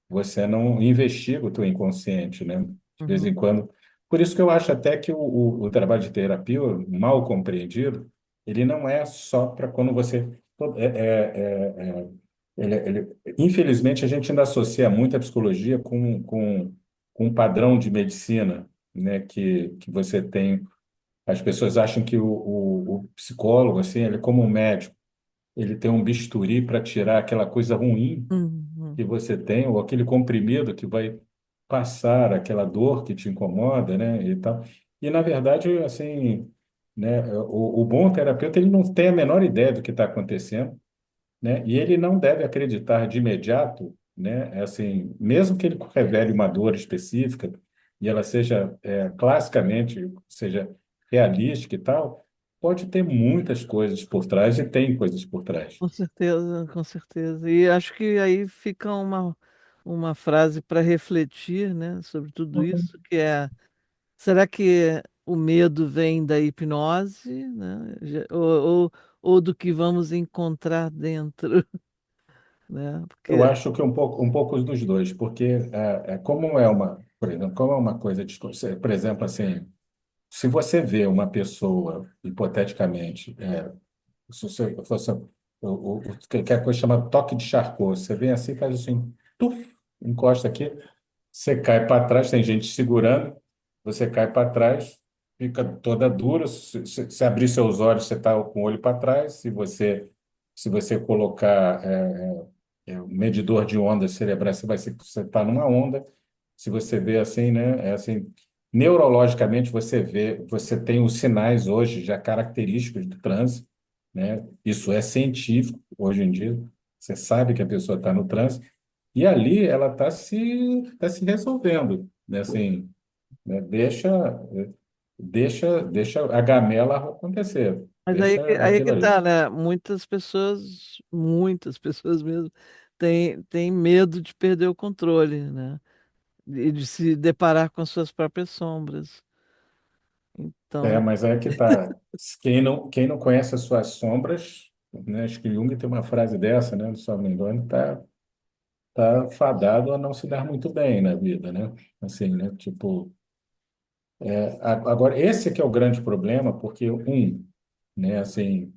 você não investiga o teu inconsciente, né? De vez em Uhum. quando. Por isso que eu acho até que o trabalho de terapia, mal compreendido, ele não é só para quando você... é, é, é, é, infelizmente, a gente ainda associa muito a psicologia com um padrão de medicina, né? Que você tem... As pessoas acham que o psicólogo, assim, ele é como um médico, ele tem um bisturi para tirar aquela coisa ruim Uhum. que você tem, ou aquele comprimido que vai passar aquela dor que te incomoda, né, e tal. E, na verdade, assim, né, o bom terapeuta, ele não tem a menor ideia do que está acontecendo, né? E ele não deve acreditar de imediato, né? É assim, mesmo que ele revele uma dor específica e ela seja classicamente, seja realística e tal, pode ter muitas coisas por trás e tem coisas por trás. Com certeza, com certeza. E acho que aí fica uma frase para refletir, né, sobre tudo isso, que é: será que o medo vem da hipnose, né, ou do que vamos encontrar dentro, né? Eu Porque acho que um pouco dos dois, porque como é uma, por exemplo, como é uma coisa de, por exemplo, assim, se você vê uma pessoa, hipoteticamente, se você fosse que é a coisa chama toque de Charcot, você vem assim, faz assim, tuf, encosta aqui, você cai para trás, tem gente segurando, você cai para trás, fica toda dura. Se abrir seus olhos, você está com o olho para trás. Se você colocar o medidor de ondas cerebrais, você vai ser que você está numa onda. Se você vê assim, né? É assim, neurologicamente você tem os sinais hoje já característicos do transe, né? Isso é científico hoje em dia. Você sabe que a pessoa está no transe e ali ela está se resolvendo, né? Assim, né? Deixa a gamela acontecer, mas deixa aí é aquilo que ali. tá, né? Muitas pessoas mesmo têm medo de perder o controle, né? E de se deparar com as suas próprias sombras. Então, Mas é que tá. Quem não conhece as suas sombras, né? Acho que Jung tem uma frase dessa, né? Se não me engano, tá fadado a não se dar muito bem na vida, né? Assim, né? Tipo, agora esse que é o grande problema, porque né? Assim,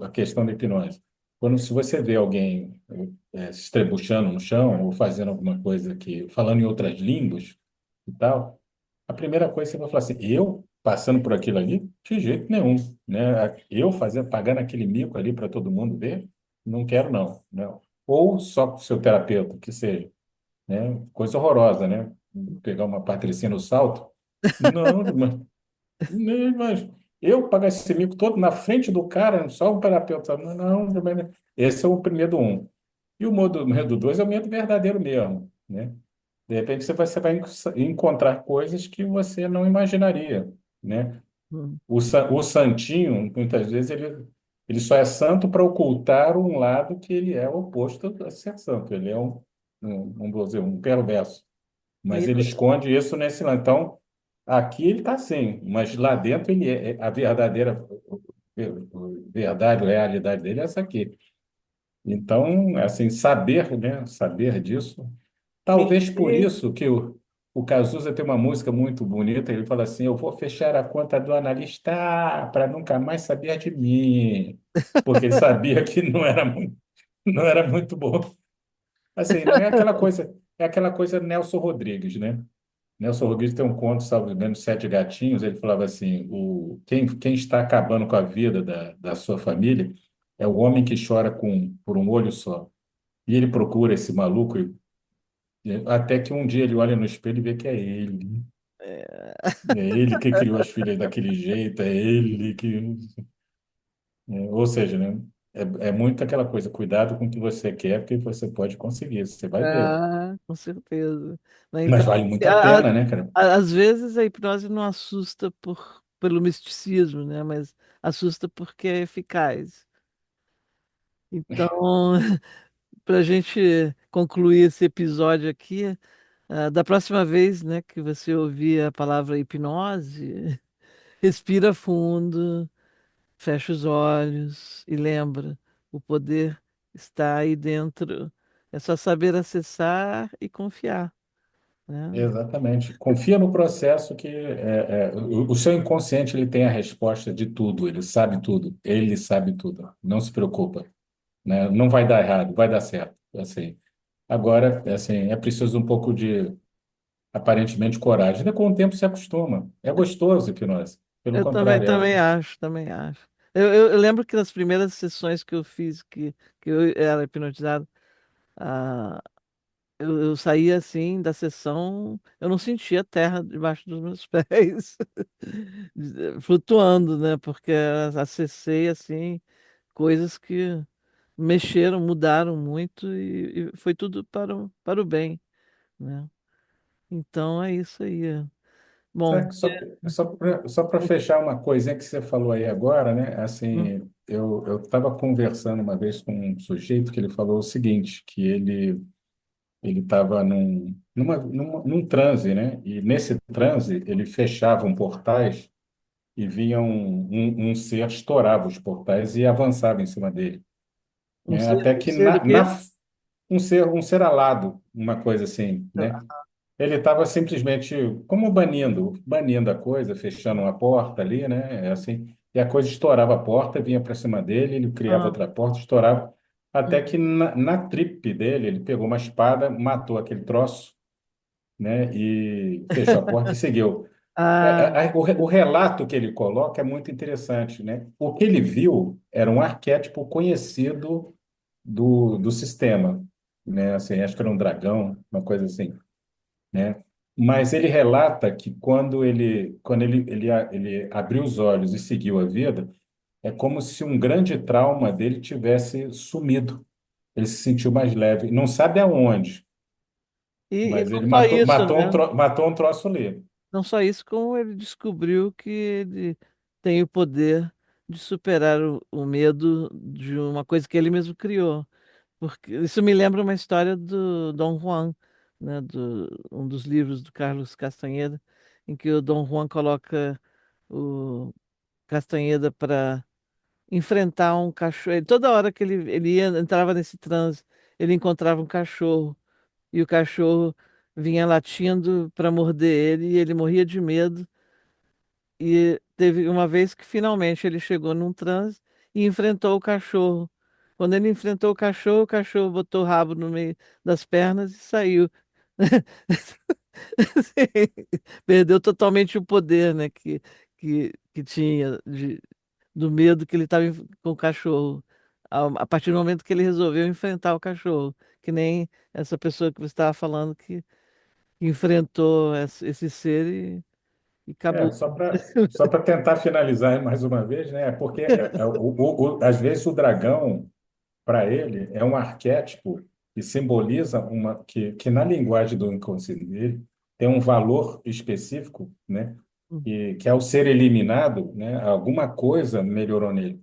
a questão da hipnose. Quando se você vê alguém se estrebuchando no chão ou fazendo alguma coisa falando em outras línguas e tal, a primeira coisa que você vai falar assim, eu passando por aquilo ali, de jeito nenhum, né? Eu pagando aquele mico ali para todo mundo ver, não quero não, não. Ou só com o seu terapeuta, que seja, né? Coisa horrorosa, né? Pegar uma patricinha no salto. Não, mas eu pagar esse mico todo na frente do cara, só o terapeuta. Não, não. Esse é o primeiro um. E o medo dois é o medo verdadeiro mesmo, né? De repente você vai encontrar coisas que você não imaginaria, né? hum, O santinho, muitas vezes, ele só é santo para ocultar um lado que ele é oposto a ser santo. Ele é vamos dizer, um perverso. Mas e- ele esconde isso nesse lado. Então, aqui ele está assim, mas lá dentro a verdadeira verdade, a realidade dele é essa aqui. Então, assim, saber, né, saber disso. Talvez por mentir. isso que o Cazuza tem uma música muito bonita, ele fala assim, eu vou fechar a conta do analista para nunca mais saber de mim, porque ele sabia que não era muito bom. Assim, não é aquela coisa Nelson Rodrigues, né? Nelson Rodrigues tem um conto, salvo engano, Sete Gatinhos. Ele falava assim: quem está acabando com a vida da sua família é o homem que chora por um olho só. E ele procura esse maluco, até que um dia ele olha no espelho e vê que é ele. É, É ele que criou as filhas daquele jeito, é ele que. Ou seja, né? É muito aquela coisa: cuidado com o que você quer, porque você pode conseguir, você vai ver. com certeza. Né, então, Mas vale muito a a- pena, né, cara? às vezes a hipnose não assusta pelo misticismo, né? Mas assusta porque é eficaz. Então, para a gente concluir esse episódio aqui, da próxima vez, né, que você ouvir a palavra hipnose, respira fundo, fecha os olhos e lembra, o poder está aí dentro. É só saber acessar e confiar, né? Exatamente. Confia no processo que o seu inconsciente ele tem a resposta de tudo, ele sabe tudo. Não se preocupa, né? Não vai dar errado, vai dar certo. Assim. Agora, assim, é preciso um pouco de aparentemente coragem. Ainda com o tempo se acostuma. É gostoso que nós. Pelo Eu também, contrário, também acho, também acho. Eu lembro que nas primeiras sessões que eu fiz, que eu era hipnotizado, ah, eu saía assim da sessão, eu não sentia a terra debaixo dos meus pés, flutuando, né? Porque acessei assim coisas que mexeram, mudaram muito e foi tudo para o bem, né? Então é isso aí. Bom, Sabe, só para fechar uma coisinha que você falou aí agora, né? hum, Assim, eu estava conversando uma vez com um sujeito que ele falou o seguinte, que ele estava num transe, né? E nesse transe ele fechava um portais e vinha um ser, estourava os portais e avançava em cima dele, né? Até um que ser o quê? um ser alado, uma coisa assim, né? Ele estava simplesmente como banindo a coisa, fechando uma porta ali, né? É assim, e a coisa estourava a porta, vinha para cima dele, ele criava Ah, outra porta, estourava, até hum. que na trip dele, ele pegou uma espada, matou aquele troço, né? E fechou a porta e seguiu. Ah, O relato que ele coloca é muito interessante, né? O que ele viu era um arquétipo conhecido do sistema, né? Assim, acho que era um dragão, uma coisa assim, né? Mas ele relata que quando ele abriu os olhos e seguiu a vida, é como se um grande trauma dele tivesse sumido. Ele se sentiu mais leve. Não sabe aonde, e mas não ele só matou, isso, matou né? matou um troço ali. Não só isso, como ele descobriu que ele tem o poder de superar o medo de uma coisa que ele mesmo criou. Porque isso me lembra uma história do Dom Juan, né, um dos livros do Carlos Castanheda, em que o Dom Juan coloca o Castanheda para enfrentar um cachorro. Toda hora que entrava nesse transe, ele encontrava um cachorro e o cachorro vinha latindo para morder ele e ele morria de medo. E teve uma vez que finalmente ele chegou num transe e enfrentou o cachorro. Quando ele enfrentou o cachorro botou o rabo no meio das pernas e saiu. Perdeu totalmente o poder, né, que tinha do medo que ele estava com o cachorro. A partir do momento que ele resolveu enfrentar o cachorro, que nem essa pessoa que você estava falando que enfrentou esse ser e acabou. Só para tentar finalizar aí mais uma vez, né? Porque às vezes o dragão para ele, é um arquétipo que simboliza que na linguagem do inconsciente dele tem um valor específico, né? Que ao ser eliminado, né, alguma coisa melhorou nele.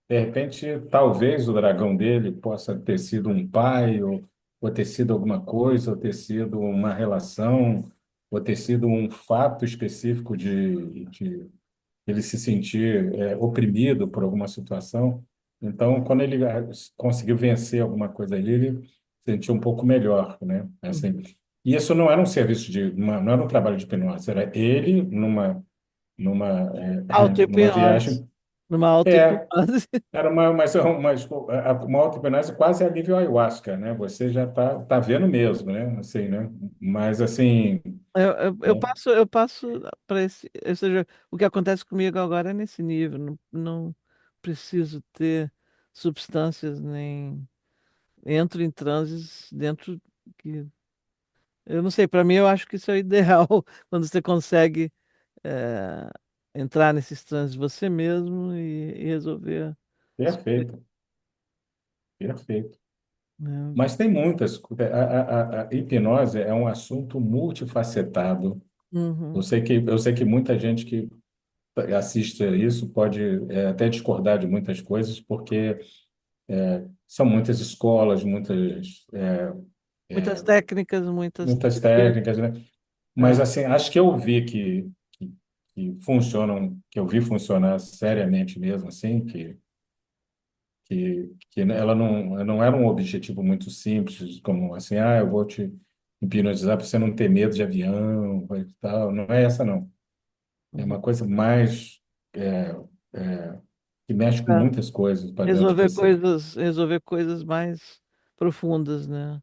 De repente, talvez o dragão dele possa ter sido um pai, ou ter sido alguma coisa, ou ter sido uma relação, ou ter sido um fato específico de ele se sentir oprimido por alguma situação. Então, quando ele conseguiu vencer alguma coisa ali, ele se sentiu um pouco melhor, né? Assim, Uhum. e isso não era um serviço não era um trabalho de hipnose, era ele numa, numa Auto-hipnose. viagem. Numa É, auto-hipnose. era uma auto-hipnose quase a nível ayahuasca, né? Você já tá vendo mesmo, né? Assim, né? Mas assim, né? Eu passo para esse, ou seja, o que acontece comigo agora é nesse nível. Não, não preciso ter substâncias nem entro em transes dentro que eu não sei. Para mim, eu acho que isso é o ideal quando você consegue eh, entrar nesses transes você mesmo e resolver as coisas, Perfeito, perfeito. né? Mas tem muitas. A hipnose é um assunto multifacetado. Eu Uhum, sei que, eu sei que muita gente que assiste a isso pode até discordar de muitas coisas, porque são muitas escolas, muitas técnicas, muitas muitas teorias. técnicas, né? Mas É. assim, acho que eu vi que funcionam, que eu vi funcionar seriamente mesmo, assim, que ela não era um objetivo muito simples, como assim, eu vou te hipnotizar para você não ter medo de avião e tal. Não é essa, não. É Uhum. uma coisa mais é, é, que mexe com É. muitas coisas para dentro de você. Resolver coisas mais profundas, né?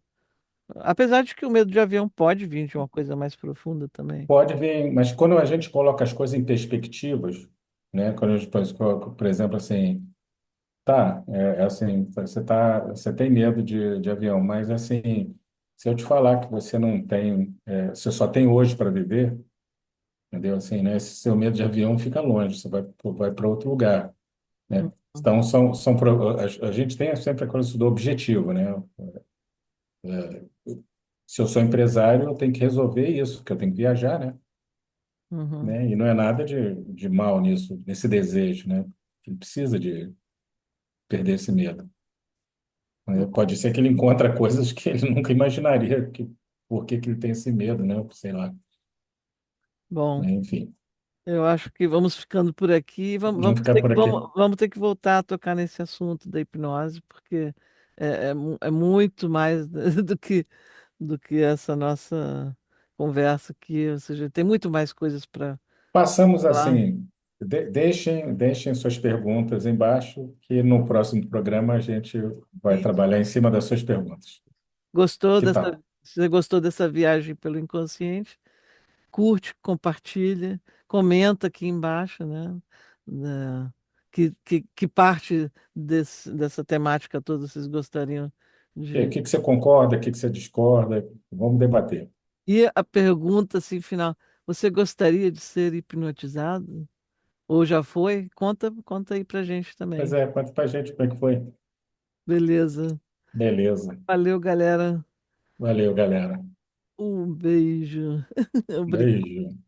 Apesar de que o medo de avião pode vir de uma coisa mais profunda também. Pode vir, mas quando a gente coloca as coisas em perspectivas, né? Quando a gente, por exemplo, assim, tá, assim, você tem medo de avião, mas assim, se eu te falar que você não tem, você só tem hoje para viver, entendeu? Assim, né? Esse seu medo de avião fica longe, você vai para outro lugar, né? Então, a gente tem sempre a coisa do objetivo, né? Se eu sou empresário, eu tenho que resolver isso, porque eu tenho que viajar, né? Uhum. E não é nada de mal nisso, nesse desejo, né? Ele precisa de perder esse medo. Né? Pode ser que ele encontre coisas que ele nunca imaginaria por que que ele tem esse medo, né? Sei lá. Bom, Né? Enfim, eu acho que vamos ficando por aqui. vamos ficar por aqui. Vamos ter que voltar a tocar nesse assunto da hipnose, porque é muito mais do que essa nossa conversa aqui. Ou seja, tem muito mais coisas para Passamos falar. assim, deixem suas perguntas embaixo, que no próximo programa a gente vai Isso. trabalhar em cima das suas perguntas. Gostou Que tal? se você gostou dessa viagem pelo inconsciente? Curte, compartilha, comenta aqui embaixo, né? Que parte dessa temática toda vocês gostariam O de. que que você concorda, o que que você discorda? Vamos debater. E a pergunta assim, final: você gostaria de ser hipnotizado? Ou já foi? Conta aí pra gente Pois também. é, conta pra gente como é que foi. Beleza. Beleza. Valeu, galera. Valeu, galera. Um beijo. Obrigado. Beijo.